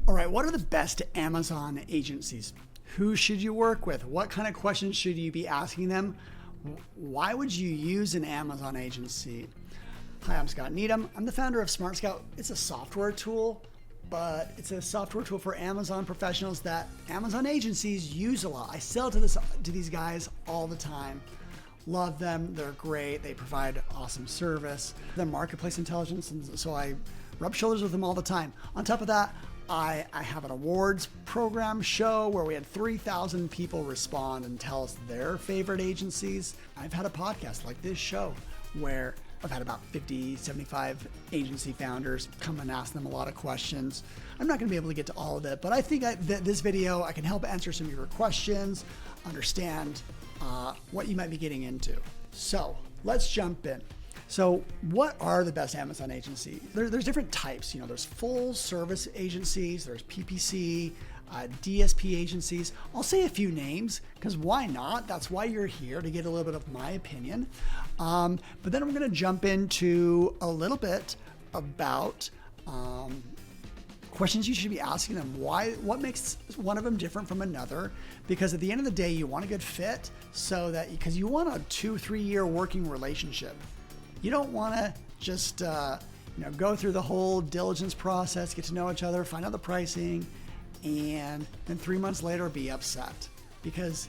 All right, what are the best Amazon agencies? Who should you work with? What kind of questions should you be asking them? Why would you use an Amazon agency? Hi, I'm Scott Needham. I'm the founder of Smart Scout. It's a software tool, but it's a software tool for Amazon professionals that Amazon agencies use a lot. I sell to these guys all the time. Love them. They're great. They provide awesome service. They're marketplace intelligence, and so I rub shoulders with them all the time. On top of that, I have an awards program show where we had 3,000 people respond and tell us their favorite agencies. I've had a podcast like this show where I've had about 50, 75 agency founders come and ask them a lot of questions. I'm not going to be able to get to all of it, but I think that this video, I can help answer some of your questions, understand what you might be getting into. So let's jump in. So what are the best Amazon agencies? There's different types. There's full service agencies, there's PPC, DSP agencies. I'll say a few names because why not? That's why you're here, to get a little bit of my opinion. But then we're going to jump into a little bit about questions you should be asking them. What makes one of them different from another? Because at the end of the day, you want a good fit because you want a 2-3 year working relationship. You don't want to just go through the whole diligence process, get to know each other, find out the pricing, and then 3 months later be upset. Because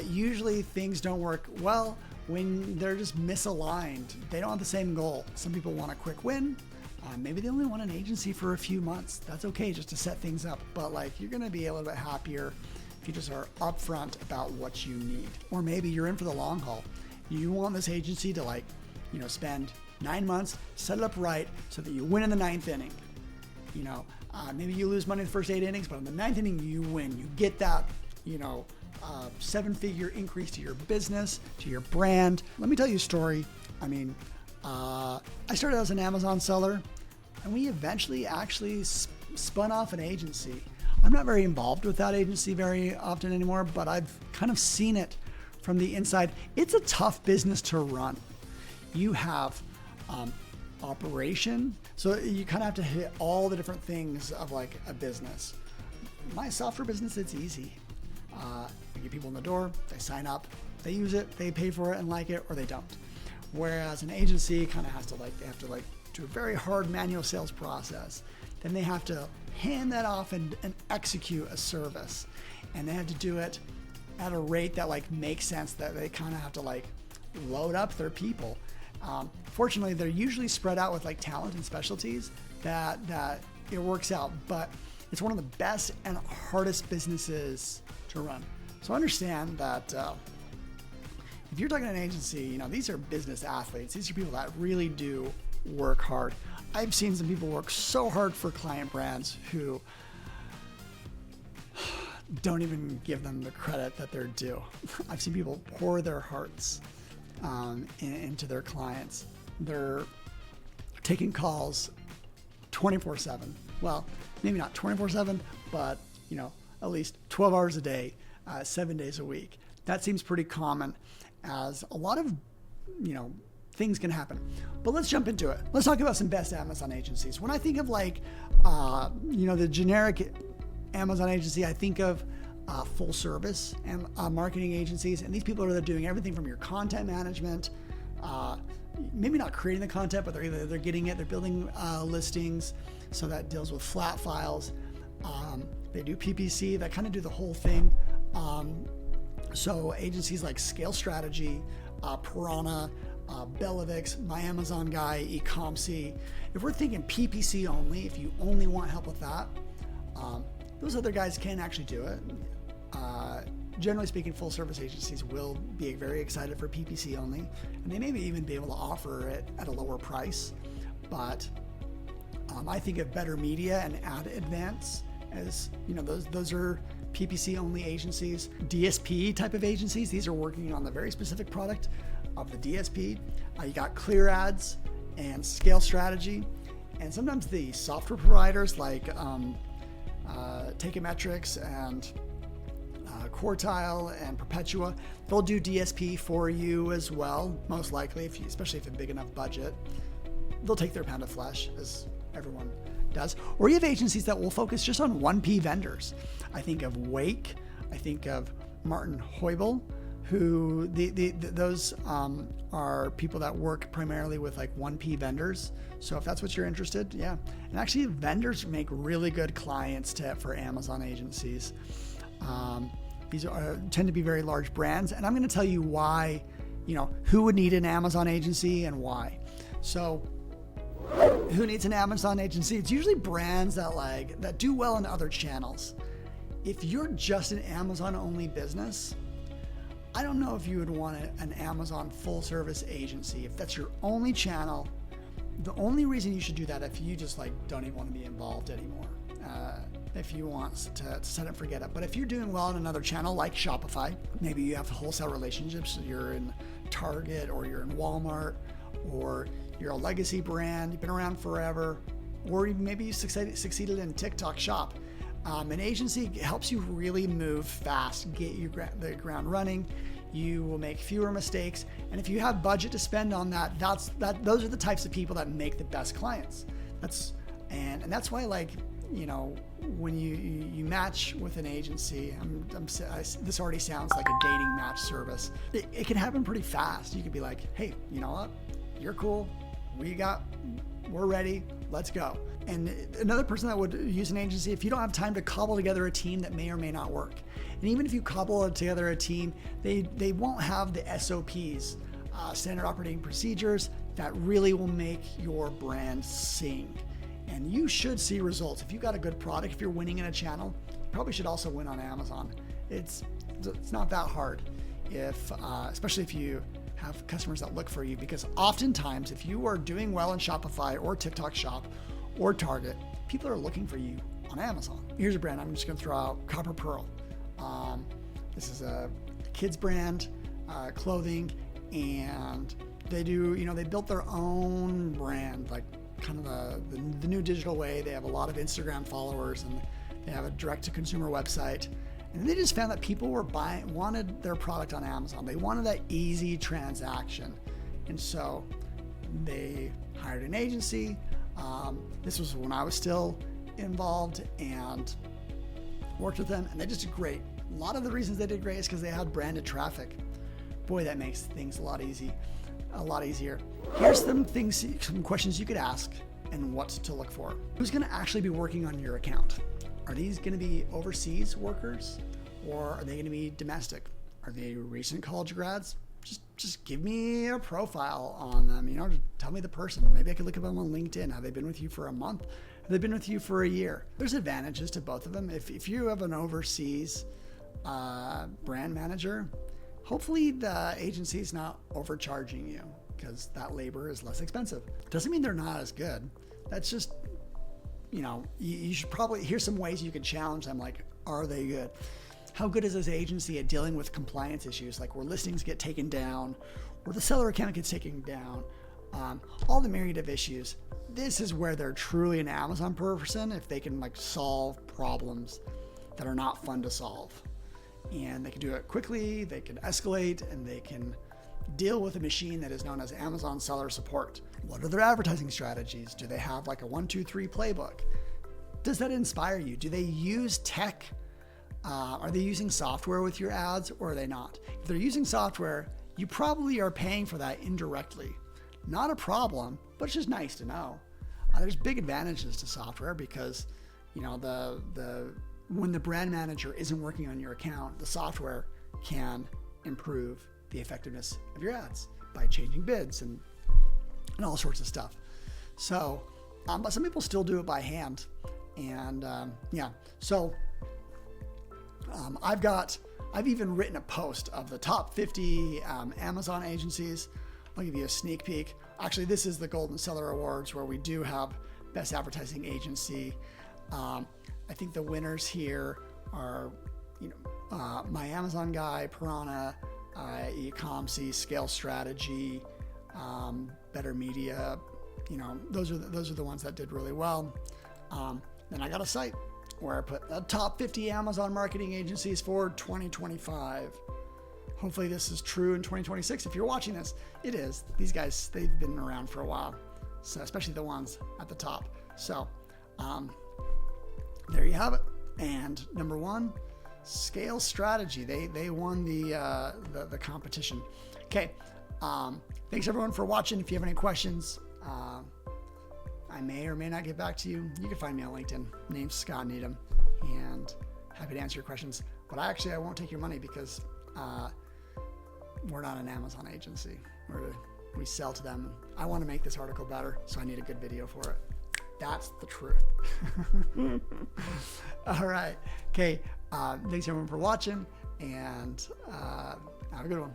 usually things don't work well when they're just misaligned. They don't have the same goal. Some people want a quick win. Maybe they only want an agency for a few months. That's okay, just to set things up. But you're going to be a little bit happier if you just are upfront about what you need. Or maybe you're in for the long haul. You want this agency to spend 9 months, set it up right so that you win in the 9th inning. Maybe you lose money in the first 8 innings, but in the 9th inning you win. You get that, 7-figure increase to your business, to your brand. Let me tell you a story. I started as an Amazon seller, and we eventually actually spun off an agency. I'm not very involved with that agency very often anymore, but I've kind of seen it from the inside. It's a tough business to run. You have operation, so you kind of have to hit all the different things of a business. My software business, it's easy. You get people in the door, they sign up, they use it, they pay for it and like it, or they don't. Whereas an agency kind of has to they have to do a very hard manual sales process. Then they have to hand that off and execute a service, and they have to do it at a rate that makes sense, that they kind of have to load up their people. Fortunately, they're usually spread out with talent and specialties that it works out, but it's one of the best and hardest businesses to run. So understand that if you're talking to an agency, these are business athletes. These are people that really do work hard. I've seen some people work so hard for client brands who don't even give them the credit that they're due. I've seen people pour their hearts into their clients. They're taking calls 24/7. Well, maybe not 24/7, but at least 12 hours a day, 7 days a week. That seems pretty common, as a lot of things can happen. But let's jump into it. Let's talk about some best Amazon agencies. When I think of the generic Amazon agency, I think of full service and marketing agencies, and these people are doing everything from your content management, maybe not creating the content, but they're getting it, they're building listings, so that deals with flat files. They do PPC, that kind of do the whole thing. So agencies like Scale Strategy, Piranha, Bellavix, My Amazon Guy, Ecomcy. If we're thinking PPC only, if you only want help with that, those other guys can actually do it. Generally speaking, full service agencies will be very excited for PPC only, and they may even be able to offer it at a lower price. But I think of Better Media and Ad Advance as those are PPC only agencies. DSP type of agencies, these are working on the very specific product of the DSP. You got Clear Ads and Scale Strategy, and sometimes the software providers like Takeometrics and Quartile and Perpetua, they'll do DSP for you as well, most likely, especially if you have a big enough budget. They'll take their pound of flesh, as everyone does. Or you have agencies that will focus just on 1P vendors. I think of Wake. I think of Martin Heubel, who those are people that work primarily with like 1P vendors. So if that's what you're interested, yeah. And actually vendors make really good clients for Amazon agencies. These tend to be very large brands. And I'm going to tell you why, who would need an Amazon agency and why. So who needs an Amazon agency? It's usually brands that do well in other channels. If you're just an Amazon only business, I don't know if you would want an Amazon full service agency. If that's your only channel, the only reason you should do that if you just don't even want to be involved anymore. If you want to set it and forget it. But if you're doing well in another channel like Shopify, maybe you have wholesale relationships, you're in Target or you're in Walmart, or you're a legacy brand, you've been around forever, or maybe you succeeded in TikTok Shop. An agency helps you really move fast, get you the ground running. You will make fewer mistakes, and if you have budget to spend on that, those are the types of people that make the best clients. That's why, when you match with an agency, this already sounds like a dating match service. It can happen pretty fast. You could be like, hey, you know what? You're cool. We're ready. Let's go. And another person that would use an agency, if you don't have time to cobble together a team that may or may not work. And even if you cobble together a team, they won't have the SOPs, standard operating procedures, that really will make your brand sing. And you should see results. If you've got a good product, if you're winning in a channel, you probably should also win on Amazon. It's not that hard, especially if you have customers that look for you, because oftentimes if you are doing well in Shopify or TikTok Shop or Target, people are looking for you on Amazon. Here's a brand I'm just going to throw out, Copper Pearl. This is a kids brand, clothing, and they built their own brand, like kind of the new digital way. They have a lot of Instagram followers, and they have a direct-to-consumer website. And they just found that people wanted their product on Amazon. They wanted that easy transaction. And so they hired an agency. This was when I was still involved, and worked with them, and they just did great. A lot of the reasons they did great is because they had branded traffic. Boy, that makes things a lot easier. Here's some questions you could ask and what to look for. Who's going to actually be working on your account? Are these going to be overseas workers, or are they going to be domestic? Are they recent college grads? Just give me a profile on them. Just tell me the person. Maybe I could look at them on LinkedIn. Have they been with you for a month? Have they been with you for a year? There's advantages to both of them. If you have an overseas brand manager, hopefully the agency is not overcharging you, because that labor is less expensive. Doesn't mean they're not as good. That's just, you should probably, here's some ways you can challenge them, like, are they good? How good is this agency at dealing with compliance issues, like where listings get taken down, or the seller account gets taken down, all the myriad of issues. This is where they're truly an Amazon person, if they can solve problems that are not fun to solve. And they can do it quickly, they can escalate, and they can deal with a machine that is known as Amazon Seller Support. What are their advertising strategies? Do they have a 1, 2, 3 playbook? Does that inspire you? Do they use tech? Are they using software with your ads, or are they not? If they're using software, you probably are paying for that indirectly. Not a problem, but it's just nice to know. There's big advantages to software, because when the brand manager isn't working on your account, the software can improve the effectiveness of your ads by changing bids and all sorts of stuff. So, but some people still do it by hand. And I've even written a post of the top 50 Amazon agencies. I'll give you a sneak peek. Actually, this is the Golden Seller Awards, where we do have Best Advertising Agency. I think the winners here are, My Amazon Guy, Piranha, Ecomcy, Scale Strategy, Better Media. Those are the ones that did really well. Then I got a site where I put the top 50 Amazon marketing agencies for 2025. Hopefully this is true in 2026. If you're watching this, it is. These guys, they've been around for a while, so especially the ones at the top. So There you have it. And number one, Scale Strategy. They won the competition. Okay. Thanks everyone for watching. If you have any questions, I may or may not get back to you. You can find me on LinkedIn. Name's Scott Needham, and happy to answer your questions. But I won't take your money because we're not an Amazon agency. We sell to them. I want to make this article better, so I need a good video for it. That's the truth. All right. Okay. Thanks everyone for watching, and have a good one.